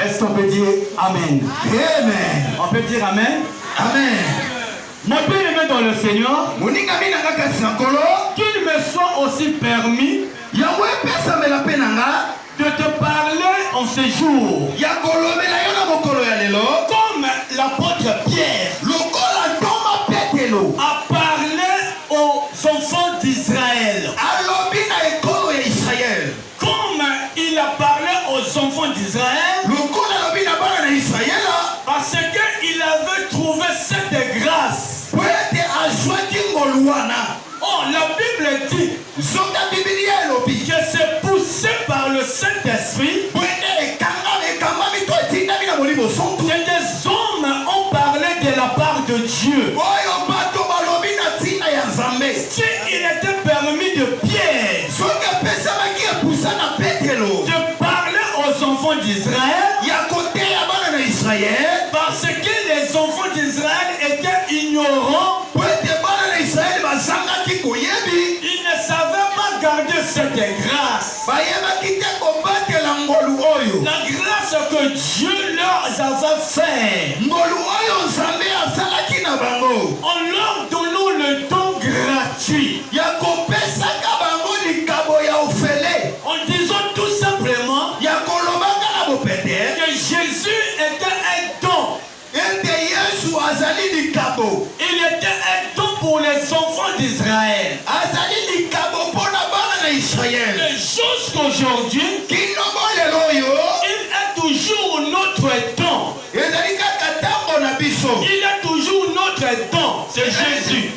Est-ce qu'on peut dire Amen? Amen. On peut dire Amen? Amen. Mon bien-aimé dans le Seigneur, qu'il me soit aussi permis de te parler en ce jour comme l'apôtre Pierre a parlé aux enfants d'Israël. Comme il a parlé aux enfants d'Israël, parce qu'il avait trouvé cette grâce. Oh, la Bible dit que c'est poussé par le Saint-Esprit que des hommes ont parlé de la part de Dieu. Si il était permis de Pierre de parler aux enfants d'Israël, parce que les enfants d'Israël étaient ignorants, ils ne savaient pas garder cette grâce. La grâce que Dieu leur avait faite, en leur donnant le don gratuit, en disant tout simplement que Jésus était un don. Il était un don pour les enfants d'Israël. Et jusqu'aujourd'hui, il est toujours notre don. Il est toujours notre don. C'est Jésus.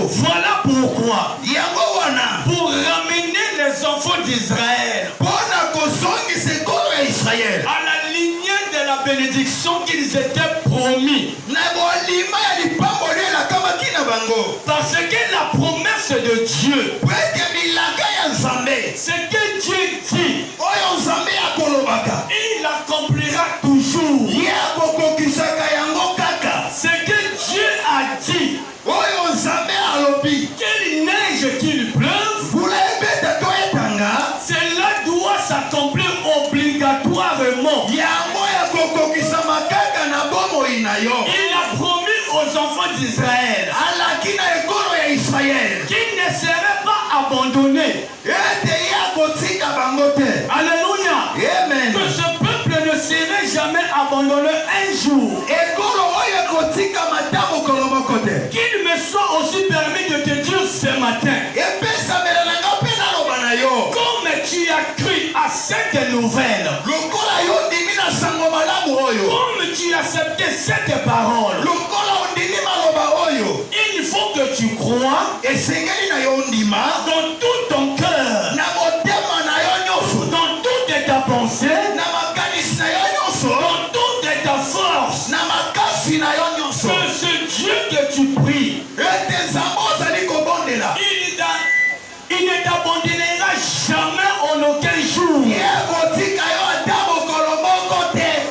Voilà pourquoi, pour ramener les enfants d'Israël à la lignée de la bénédiction qu'ils étaient promis, parce que la promesse de Dieu, c'est que Dieu dit, il accomplira toujours. C'est que Dieu a dit, qu'il neige, qu'il pleuve, cela doit s'accomplir obligatoirement. Il a promis aux enfants d'Israël qu'ils ne seraient pas abandonnés. Alléluia. Amen. Que ce peuple ne serait jamais abandonné un jour. Qu'il me soit aussi permis de te dire ce matin, comme tu as cru à cette nouvelle, comme tu as accepté cette parole, il faut que tu crois dans tout ton cœur, dans toute ta pensée, dans toute ta force, que ce Dieu que tu pries, il ne t'abandonnera jamais en aucun jour.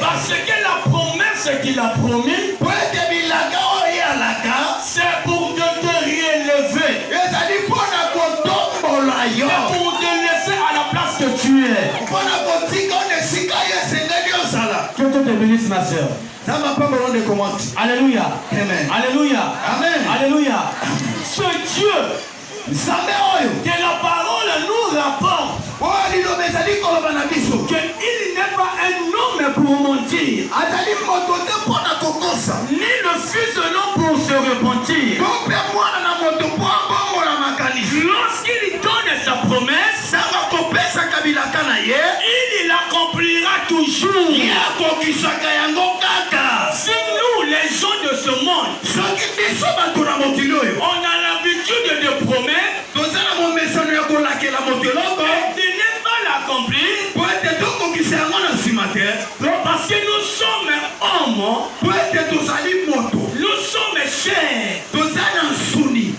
Parce que la promesse qu'il a promis, c'est pour te relever. C'est pour te laisser à la place que tu es. Que Dieu te bénisse, ma soeur. Alléluia. Amen. Alléluia. Amen. Alléluia. Ce Dieu que la parole nous rapporte, qu'il n'est pas un homme pour mentir, ni le fils de l'homme pour se repentir. Lorsqu'il donne sa promesse, il l'accomplira toujours. Si nous, les gens de ce monde, on a l'habitude de promettre, de ne pas l'accomplir, parce que nous sommes hommes, nous sommes chers,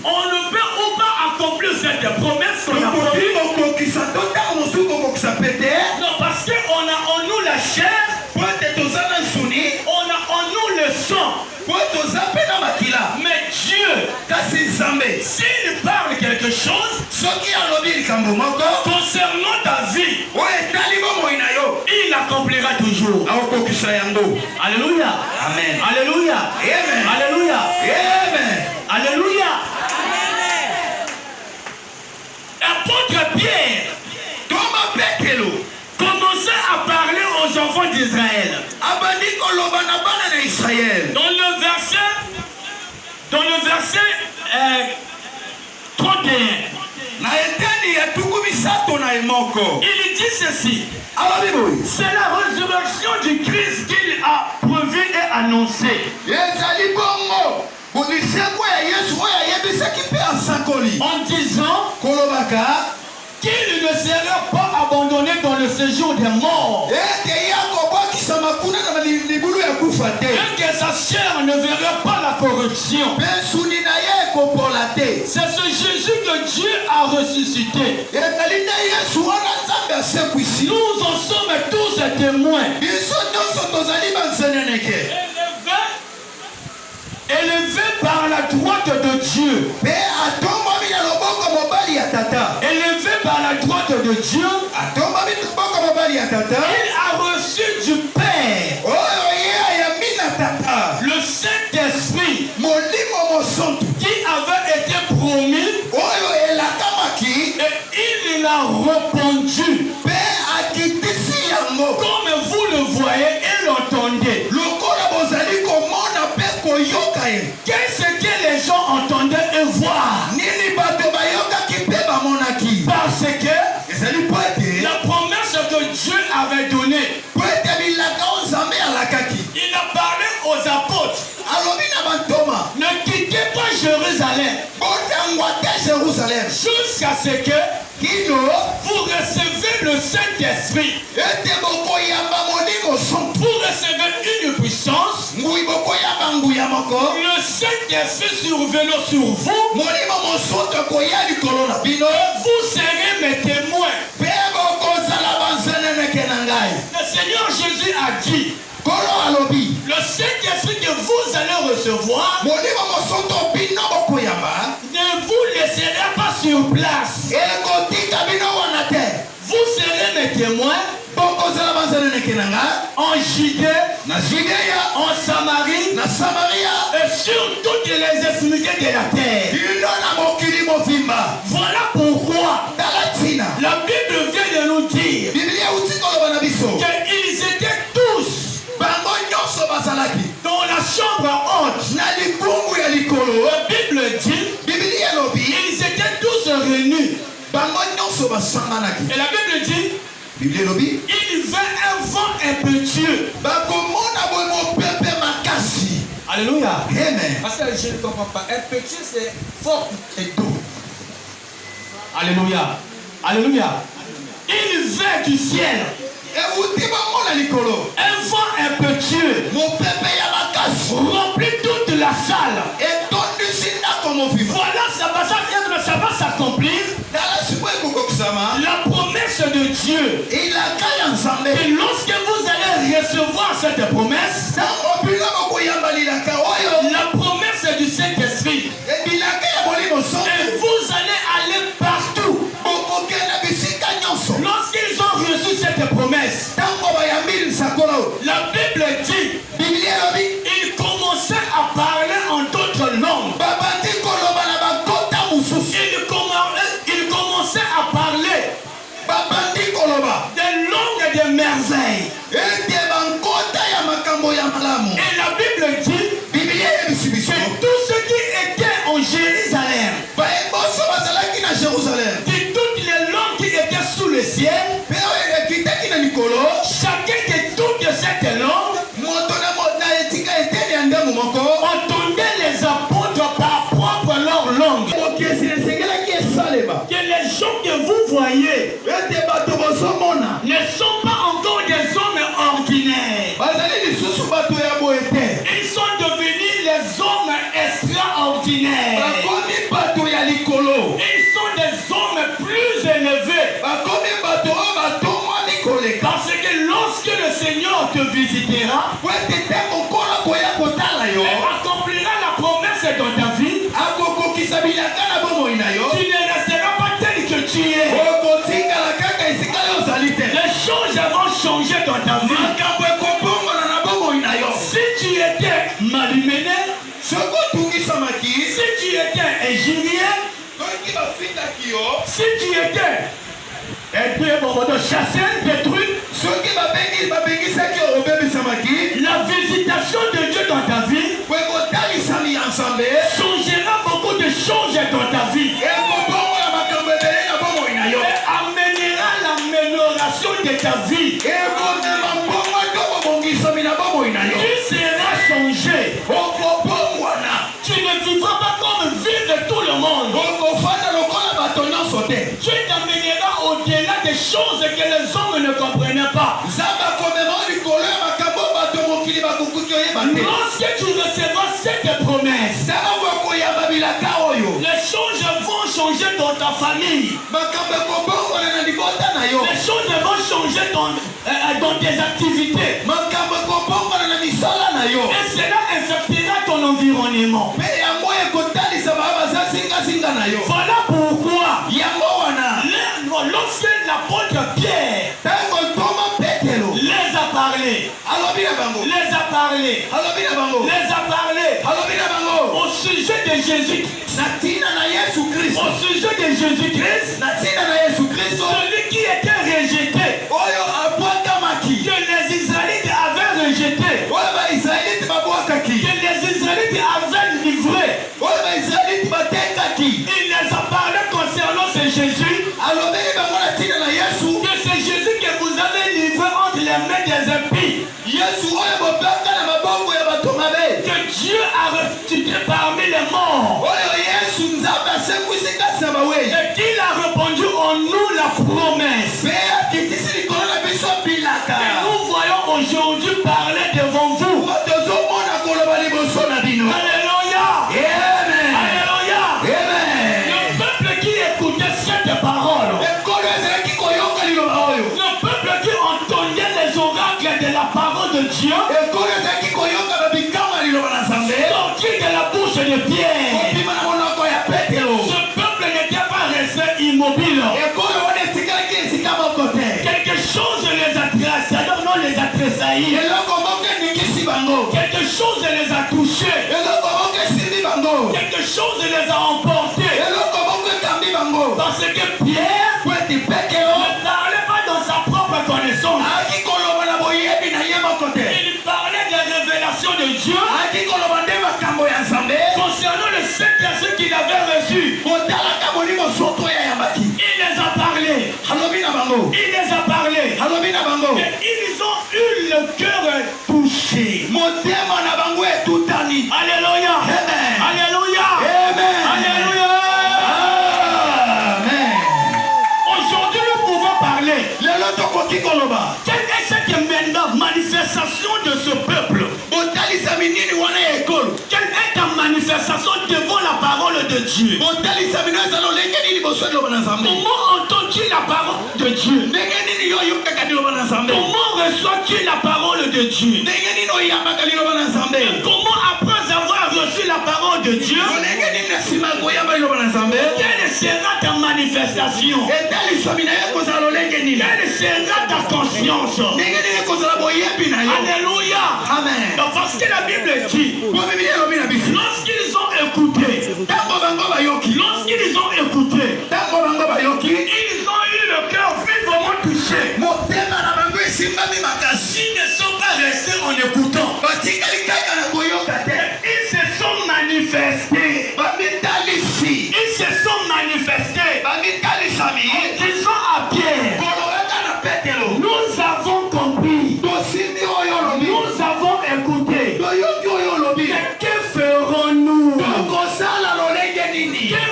on ne peut pas accomplir cette promesse qu'on a promise. Non, parce qu'on a en nous la chair, on a en nous le sang. Mais Dieu, s'il parle quelque chose concernant ta vie, Alléluia. Amen. Alléluia. Amen. Alléluia. Amen. Alléluia. Apôtre Pierre Thomas Petelo commençait à parler aux enfants d'Israël. abandi koloba na bana na Israël. Dans le verset 31, Na eteni ya tuku misato na emoko. il dit ceci. Alabi boy. C'est la résurrection du Christ qu'il a prévu et annoncé. Ezali bongo. Bundiseko ya Yesu oya yebisaki pe asakoli. En disant Kolobaka qu'il ne serait pas abandonné dans le séjour des morts. ete yako bwakisa makuna na libulu ya kufa te. Et que sa chair ne verrait pas la corruption. Besuni na ye kopola te. C'est ce Jésus que Dieu a ressuscité. Ezali nde Yesu wana Nzambe asekwisi. Nous en sommes tous témoins. Biso nyonso tozali banzeneneke. Élevé par la droite de Dieu. Pe atombami na loboko mobali ya tata. Élevé par la droite de Dieu. Atombami na loboko mobali ya tata. Il a reçu du Père Oyo ye ayambi na tata. le Saint-Esprit Molimo mosantu. qui avait été promis Oyo elakamaki. et il l'a répandu. Pe akitisi yango. Comme vous le voyez et l'entendez. Lokola bozali komona pe koyoka ye. Qu'est-ce que les gens entendaient et voient? Nini bato bayokaki pe bamonaki. Parce que Ezali po ete. la promesse que Dieu avait donnée, Po ete bilaka o Nzambe alakaki. il a parlé aux apôtres. Alobi na bantoma. Ne quittez pas Jérusalem Botangwa te Jérusalem. jusqu'à ce que Kino. vous recevez le Saint-Esprit. Ete bokoyamba molimo santu. Vous recevez une puissance. Ngui bokoyamba nguya moko. Le Saint-Esprit survenant sur vous, Molimo mosantu koya likolo na bino. vous serez mes témoins. Pe bokozala banzeneneke na ngai. Le Seigneur Jésus a dit, Kolo alobi. le Saint-Esprit que vous allez recevoir Molimo mosantu bino bokoyamba. ne vous laissera pas sur place. Ekotika bino wana te. Vous serez mes témoins Bokozala banzeneneke na ngai. en Judée, Na Judea. en Samarie Na Samaria. et sur toutes les extrémités de la terre. Bino na mokili mobimba. Voilà pourquoi Tala tina. la Bible vient de nous dire Biblia uti koloba na biso. qu'ils étaient tous Bango nyonso bazalaki. dans la chambre haute. Na likungu ya likolo. La Bible dit Biblia elobi. ils étaient tous réunis. Bango nyonso basanganaki. Et la Bible dit Biblia elobi. il vint un vent impétueux. Bakomona boye mopepe makasi. Alléluia. Amen. Parce que je ne comprends pas. Impétueux, c'est fort et doux. Alléluia. Alléluia. Il vint du ciel Euti bango na likolo. un vent impétueux Mopepe ya makasi. remplit toute la salle. Etondisi ndako mobimba. Voilà, ça va s'accomplir. Tala sikoyo ekokokisama. La promesse de Dieu. Elaka ya Nzambe. Et lorsque vous allez recevoir cette promesse, Ntango bino bokoyamba lilaka oyo. la promesse du Saint-Esprit, Bilaka ya molimo santu. et vous allez aller partout. Bokokenda bisika nyonso. Lorsqu'ils ont reçu cette promesse, Ntango bayambi lisakolo oyo. la Bible dit, Biblia elobi. ils commençaient à parler en d'autres langues. Babandi koloba na bakota mosusu. Ils commençaient à parler Babandi koloba. des langues et des merveilles. Ete bankota ya makambo ya malamu. Et la Bible dit Biblia yebisi biso. que tous ceux qui étaient en Jérusalem, Baeboso bazalaki na Jérusalem. de toutes les langues qui étaient sous le ciel, Pe oyo ekitaki na likolo. chacun de toutes ces langues Moto na etika eteni ya ndemu moko. entendait les apôtres par propre leur langue. Mokesi esengelaki esalema. Que les gens que vous voyez Ete bato bozomona. ne sont pas encore des hommes ordinaires. Bazali lisusu bato ya boye te. Ils sont devenus les hommes extraordinaires. Bakomi bato ya likolo. Ils sont des hommes plus élevés. Bakomi bato oyo batomwani koleka. Parce que lorsque le Seigneur te visitera, Po ete ntango nkolo koya kotala yo. et accomplira la promesse dans ta vie, Akokokisa bilaka na bomoi na yo. tu ne resteras pas tel que tu es. Okotikala kaka esika yo ozali te. Les choses vont changer dans ta vie. Makambo ekobongona na bomoi na yo. Si tu étais de chasser, détruire, la visitation de Dieu dans ta vie changera beaucoup de choses dans ta vie et amènera l'amélioration de ta vie. Tu seras changé. Tu ne vivras pas comme vivre tout le monde. Dieu t'amènera au-delà des choses que les hommes ne comprenaient pas. Lorsque tu recevras cette promesse, les choses vont changer dans ta famille. Les choses vont changer dans tes activités. Et cela infectera ton environnement. Voilà pourquoi lorsque l'apôtre Pierre les a parlé au sujet de Jésus-Christ, celui qui était rejeté, que les Israélites avaient rejeté, que les Israélites avaient livré. Il les a parlé concernant ce Jésus, que c'est Jésus que vous avez livré entre les mains des impies, que Dieu a ressuscité parmi les morts, et qu'il a répondu en nous la promesse. Et nous voyons aujourd'hui parler devant vous. Alléluia. Alléluia. Le peuple qui écoutait cette parole, le peuple qui entendait les oracles de la parole de Dieu, sorti de la bouche de Pierre, ce peuple n'était pas resté immobile. Quelque chose les a tressaillis, non les a tressaillis. Quelque chose les a touchés. Quelque chose les a emportés. Parce que Pierre ne parlait pas dans sa propre connaissance. Il parlait des révélations de Dieu concernant le Saint-Esprit qu'il avait reçu. Il les a parlé. Et ils ont eu le cœur touché. Alléluia. Alléluia. Alléluia. Aujourd'hui, nous pouvons parler. Quelle est cette manifestation de ce peuple? Quelle est ta manifestation devant la parole de Dieu? Comment entends-tu la parole de Dieu? Comment reçois-tu la parole de Dieu? Comment après avoir reçu la parole de Dieu, quelle sera ta manifestation? Quelle sera ta conscience? Alléluia. Amen. Donc parce que la Bible dit, lorsqu'ils ont écouté, ils ont eu le cœur vivement touché. Ils ne sont pas restés en écoutant. Ils se sont manifestés. Ils se sont manifestés. Ils sont à Pierre. Nous avons compris. Nous avons écouté. Mais que ferons-nous? Que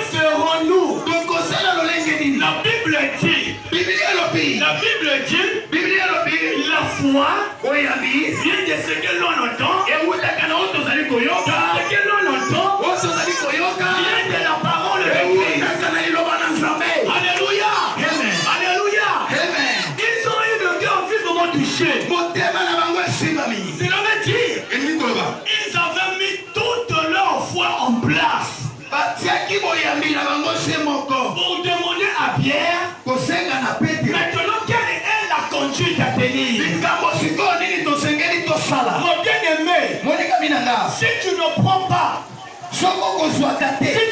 ferons-nous? La Bible dit, la foi vient de ce que l'on entend. Ce que l'on entend vient de la parole de Christ. Alléluia. Alléluia. Ils ont eu le cœur vivement touché. Cela veut dire ils avaient mis toute leur foi en place pour demander à Pierre maintenant quelle est la conduite à tenir. Mon bien-aimé, si tu ne prends pas, si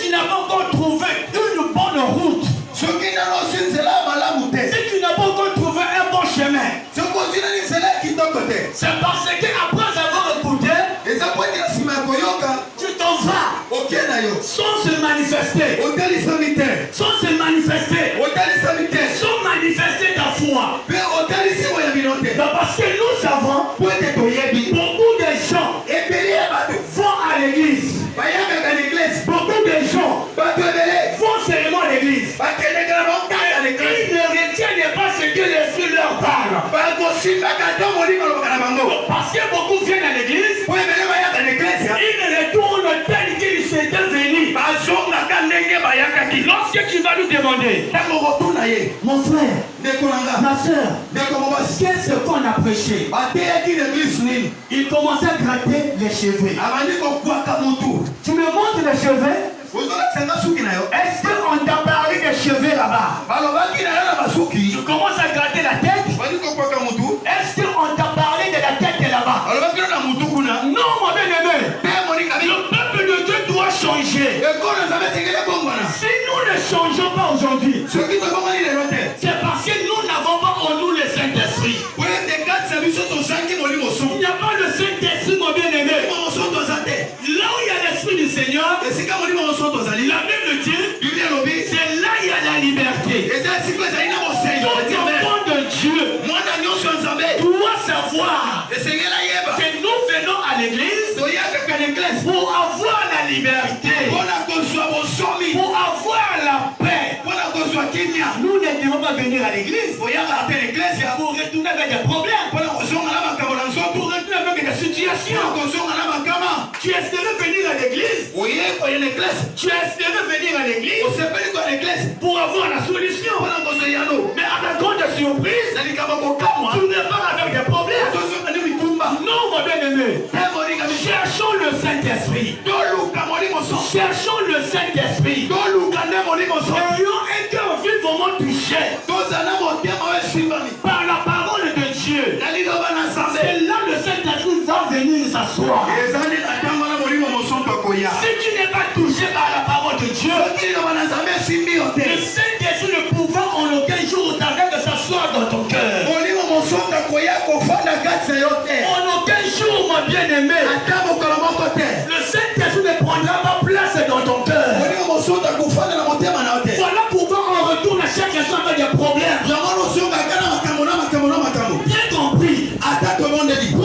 tu n'as pas encore trouvé une bonne bonne route, Ce qui n'a pas aussi c'est là, madame, si tu n'as pas encore trouvé un bon chemin, ce qu'on dit, c'est là qui t'en côté. c'est parce qu'après avoir écouté, Et ça peut être si ma koyoka, tu t'en vas ok, nayo. sans se manifester, Hôtel islamique, sans se manifester, hôtel islamique, sans manifester ta foi. mais hôtel ici, moi, il y a une Mais parce que nous savons, Pour être toyebi, beaucoup de gens et payer bateau. vont à l'église. Bayaka dans l'église, Beaucoup de gens bateau belé, vont seulement à l'église. bakene gravon dans l'église. Ils ne retiennent pas ce que l'Esprit leur parle. Bateau simba kato moli malo kanabango. Parce que beaucoup viennent à l'église, Pour belé bayaka dans l'église, ils retournent tel qu'ils s'étaient venus. bazonga kanenge bayaka ki. Lorsque tu vas nous demander, Tango retourna ye. mon frère, Nekolanga, ma soeur, nekomobasi. qu'est-ce qu'on a prêché? Bateyaki l'église nini. Il commençait à gratter les cheveux. Abandi kokwaka mutu. Tu me montres les cheveux? ozolakisanga suki na yo. Est-ce qu'on t'a parlé des cheveux là-bas? balobaki na yo na basuki. Tu commences à gratter la tête? bandi kokwaka mutu. Est-ce qu'on t'a parlé de la tête là-bas? balobaki no na mutu kuna. Non, mon bien-aimé. te moninga Le peuple de Dieu doit changer. ekolo nzambe esekele bongwana. Si nous ne changeons pas aujourd'hui, soki tobongani lelo te. c'est parce que nous n'avons pas en nous le Saint-Esprit. po ete kati na biso tozangi molimo so. Il n'y a pas le Saint-Esprit, mon bien-aimé. molimo moso toza te. Là où il y a l'Esprit du Seigneur, esika molimo moso tozali. la Bible dit, biblia elobi. c'est là il y a la liberté. eza esika ezali na bosengo. Tout enfant de Dieu mwana nyonso ya nzambe. doit savoir esengela yeba. que nous venons à l'église toyaka na eglise. pour avoir la liberté, mpona kozwa bosomi. pour avoir la paix. mpona kozwa kimia. Nous ne devons pas venir à l'église oyaka te l'église ya. pour retourner avec des problèmes, mpona kozonga na makambo na pour nzoto. retourner avec des situations. mpona kozonga na makama. Tu espérais venir à l'église, oye koya na eglise. tu espérais venir à l'église osepeli koya na eglise. pour avoir la solution. mpona kozwa yano. Mais à ta grande surprise, na likambo kokamwa. tu ne pars avec des problèmes. tozonga ni mitumba. Non, mon bien-aimé. te moninga Cherchons le Saint-Esprit. toluka molimo so. Cherchons le Saint-Esprit. toluka nde molimo so. Ayons un cœur vivement touché toza na motema oyo esimbami. par la parole de Dieu. na liloba na nzambe. C'est là le Saint-Esprit va venir s'asseoir. ezali na ntango na molimo mosantu akoya. Si tu n'es pas touché par la parole de Dieu, soki liloba na nzambe esimbi yo te. le Saint-Esprit ne pouvant en aucun jour t'arrête de s'asseoir dans ton cœur. molimo mosantu akoya kofanda kati na yo te. En aucun jour, mon bien-aimé, ata mokolo moko te. le Saint-Esprit ne prendra pas place dans ton cœur. molimo mosantu akofanda na motema na yo te. Voilà pourquoi on retourne à chaque instant avec des problèmes. yango nosongaka na makambo na makambo na makambo. Bien compris. ata tobondeli.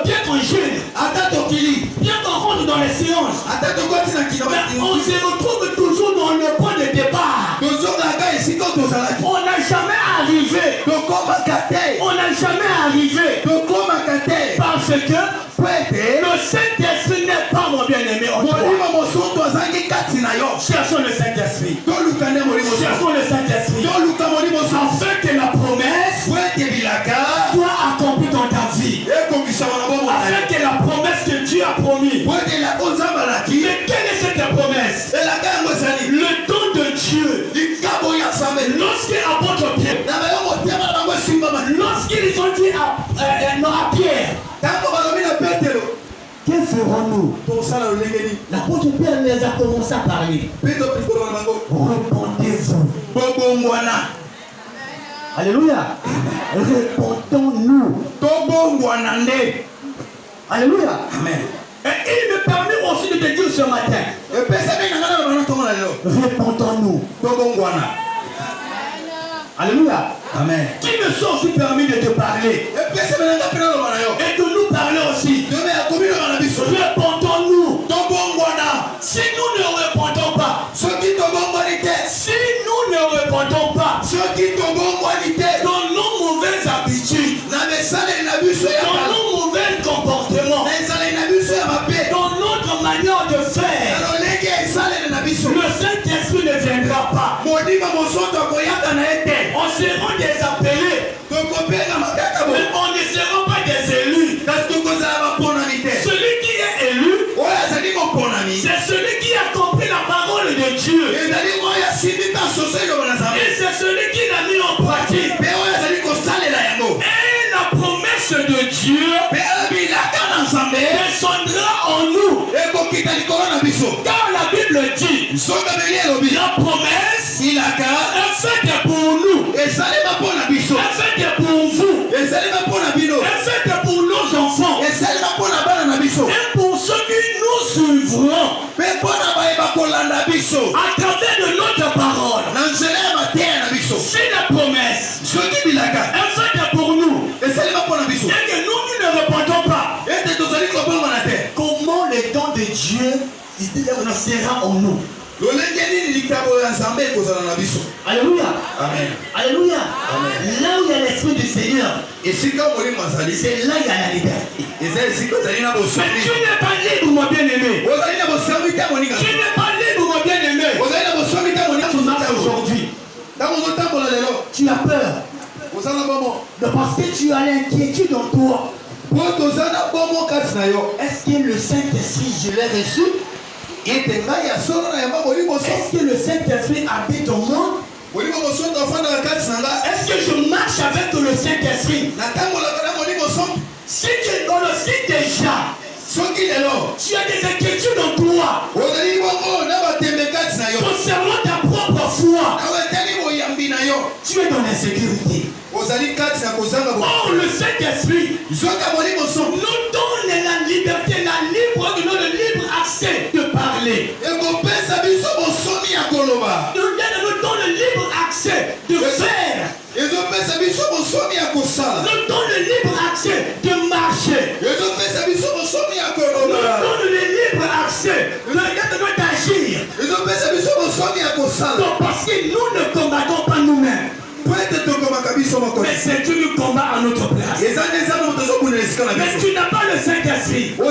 Bien qu'on gêne, ata tokili. bien qu'on rentre dans les séances, ata tokoti na kilo. mais on se retrouve toujours dans le point de départ. tozongaka esika tozalaki. On n'a jamais arrivé. tokomaka te. On n'a jamais arrivé. tokomaka te. Parce que po ete le Saint-Esprit n'est pas mon bien-aimé en toi. molimo mosantu azangi kati na yo. Cherchons le Saint-Esprit. toluka nde molimo mosantu. Cherchons le Saint-Esprit. toluka molimo mosantu. Afin que la promesse po ete bilaka soit accomplie dans ta vie. ekokisama na bomoi na Afin yo. que la promesse que Dieu a promis. po ete elaka nzambe alaki. Mais quelle est cette promesse? elaka yango ezali Le don de Dieu. likambo ya nzambe. Lorsque apôtre Pierre, na bayo motema na bango esimbama. lorsqu'ils ont dit à Pierre, ntango balobi na petelo que ferons-nous? tosala lolenge nini. L'apôtre Pierre les a commencé à parler. mpe topikolo na bango Répondez-vous. tobongwana. Alléluia. Répondons-nous. tobongwana nde. Alléluia. amen. Et il me permet aussi de te dire ce matin, epesami na nga na babana ntongo na lelo. répondons-nous. tobongwana. Alléluia. amen. Qui me sont aussi permis de te parler epesami na nga mpe naloba na yo. et de nous parler aussi. yobe akomi loba na biso. Répondons-nous. tobongwana. Si nous ne répondons pas, soki tobongwani te. si nous ne répondons pas soki tobongwani te. dans nos mauvaises habitudes, na besaleli na biso ya dans bala. nos mauvais comportements, na ezaleli na biso ya mabe. dans notre manière de na faire, lolenge esaleli na biso. le Saint-Esprit ne viendra pas. modima mosantu akoyaka na ye te. On sera des appelés, tokopengama kaka bo. mais on ne sera pas des élus. kasi tokozala baponami te. Celui qui est élu, oyo azali moponami. c'est celui qui a compris la parole de Dieu. ezali oyo asimbi mpe asoso eloba na nzambe. Et c'est celui qui l'a mis en pratique. mpe oyo azali kosalela yango. Et la promesse de Dieu mpe bilaka na nzambe descendra en nous. ekokita likolo na biso. Car la Bible dit, nzonga beli elobi la promesse sera en nous. Alléluia. Amen. Alléluia. Amen. Là où il y a l'esprit du Seigneur, c'est là où il y a la liberté. Mais tu n'es pas libre, mon bien-aimé. Tu n'es pas libre, mon bien-aimé. Tu marches aujourd'hui. Tu as peur. Mais parce que tu as l'inquiétude en toi. Est-ce que le Saint-Esprit, je l'ai reçu? Est-ce que le Saint-Esprit habite en moi? Est-ce que je marche avec le Saint-Esprit? Si tu le sais déjà, tu as des inquiétudes en toi concernant ta propre foi, tu es dans l'insécurité. Or, le Saint-Esprit nous donne la liberté, le libre accès de parler. Nous donne le libre accès de faire. Nous donne le libre accès de marcher. Nous donne le libre accès d'agir. Donc, parce que nous ne combattons pas nous-mêmes. Mais c'est Dieu qui combat à notre place. Mais tu n'as pas le Saint-Esprit. Tu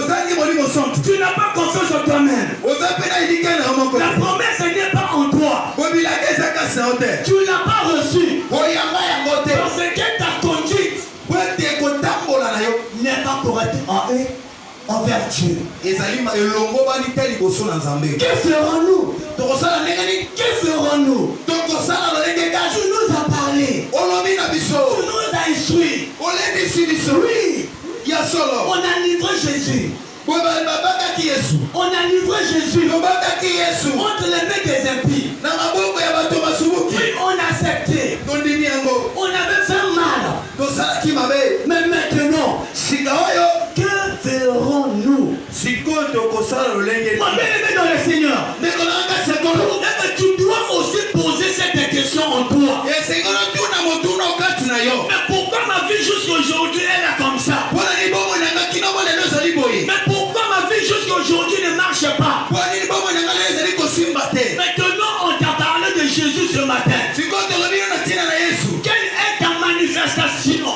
n'as pas confiance en toi-même. La promesse n'est pas en toi. Tu ne l'as pas reçue. Parce que ta conduite n'est pas correcte envers Dieu. Que ferons-nous? Que ferons-nous? Tu nous as parlé. Tu nous as instruit. Oui. On a livré Jésus. On a livré Jésus entre les mains des impies. Oui, on a accepté. On avait fait mal. Mais maintenant, que ferons-nous? Mon bien-aimé dans le Seigneur, tu dois aussi poser cette question en toi. Mais pourquoi ma vie jusqu'aujourd'hui elle est comme ça? Mais pourquoi ma vie jusqu'aujourd'hui ne marche pas? Maintenant on t'a parlé de Jésus ce matin. Quelle est ta manifestation?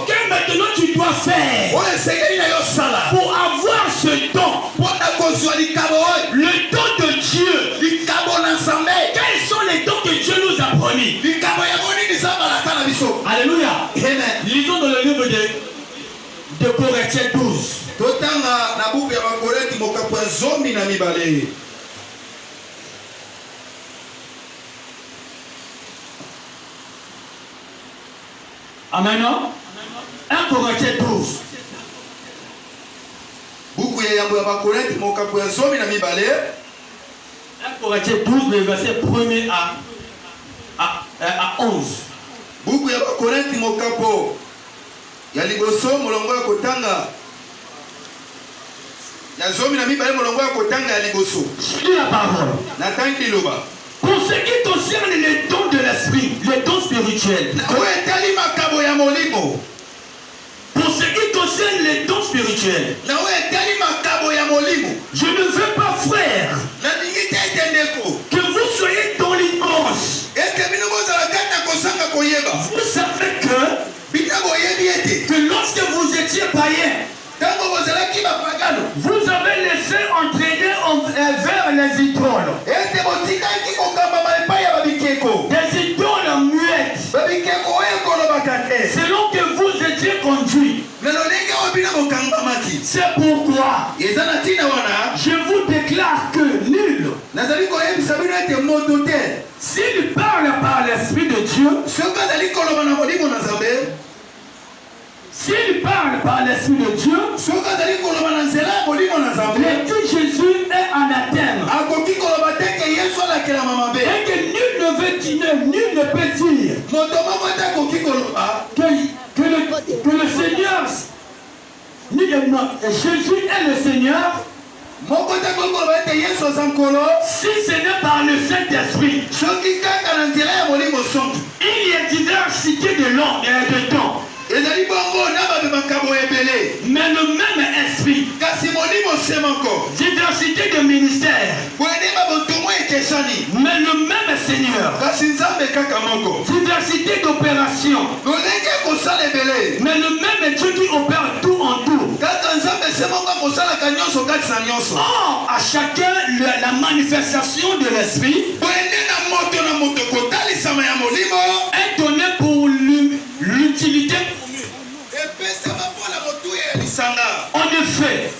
Que maintenant tu dois faire pour avoir ce don? Le don de Dieu. Quels sont les dons que Dieu nous a promis? Alléluia. Lisons dans le livre de Corinthiens 12. Amen. 1 Corinthiens 12. Buku ya yambo ya bakorenti mokapo ya zomi na mibale. 1 Corinthiens 12, le verset 1er à 11. Buku ya bakorenti mokapo ya liboso molongo ya kotanga ya zomi na mibale molongo ya kotanga ya liboso. Lis la parole. Natangi liloba. Pour ce qui concerne les dons de l'esprit, les dons spirituels. Pour ce qui concerne les dons spirituels, je ne veux pas, frère, que vous soyez dans l'ignorance. Vous savez que lorsque vous étiez païen, vous avez laissé entraîner vers les idoles. Des idoles muettes. Selon que vous étiez conduits. C'est pourquoi je vous déclare que nul, s'il parle par l'Esprit de Dieu, s'il parle par l'Esprit de Dieu, il dit Jésus est anathème. Et que nul ne peut dire que le Seigneur, Jésus est le Seigneur, si ce n'est par le Saint-Esprit. Il y a diversité de temps. Mais le même esprit Diversité de ministères. Mais le même Seigneur. Diversité d'opérations. Mais le même Dieu qui opère tout en tout. Or, à chacun la manifestation de l'esprit est donnée pour l'utilité commune. En effet,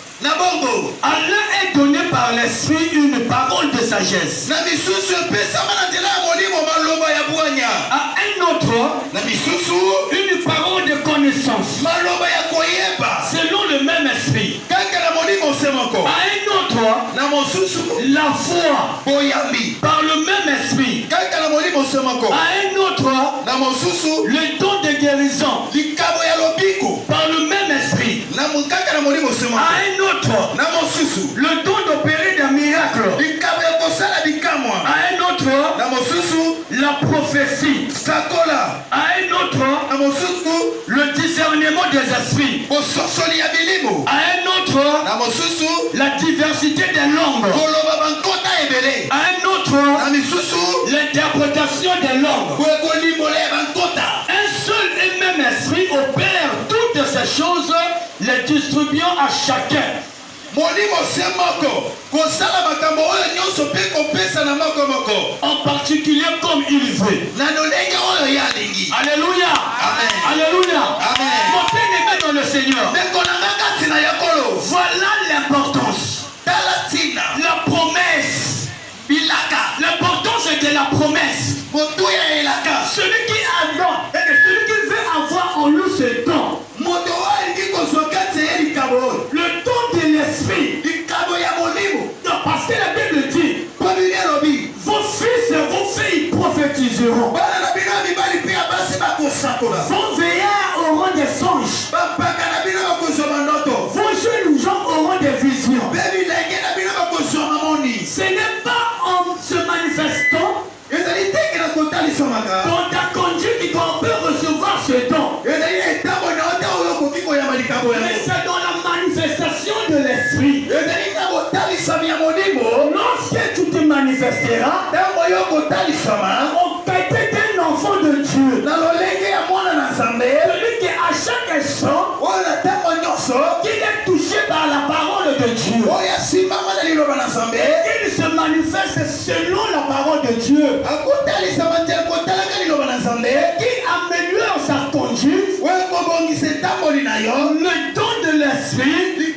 à l'un est donné par l'esprit une parole de sagesse. À un autre, une parole de connaissance. Selon le même esprit. À un autre, la foi. Par le même esprit. À un autre, le don de guérison. Par le même esprit. À un autre, le don d'opérer des miracles. À un autre, la prophétie. À un autre, le discernement des esprits. À un autre, la diversité des langues. À un autre, l'interprétation des langues. Un seul et même esprit opère toutes ces choses, les distribuant à chacun. En particulier comme il veut. Alléluia. Amen. Alléluia. Amen. Mon bien-aimé dans le Seigneur. Voilà l'importance. La promesse. L'importance de la promesse. Celui qui a celui qui veut avoir en nous ce don. Le don de l'esprit. Non, parce que la Bible dit, vos fils et vos filles prophétiseront. Vos veillards auront des songes. Vos jeunes gens auront des visions. Ce n'est pas en se manifestant dans ta conduite qu'on peut recevoir ce don. Mais c'est dans la manifestation de l'esprit. Lorsque tu te manifesteras, on peut être un enfant de Dieu. Celui qui à chaque instant, qu'il est touché par la parole de Dieu. Il se manifeste selon la parole de Dieu. Qu'il améliore sa conduite. Le don de l'esprit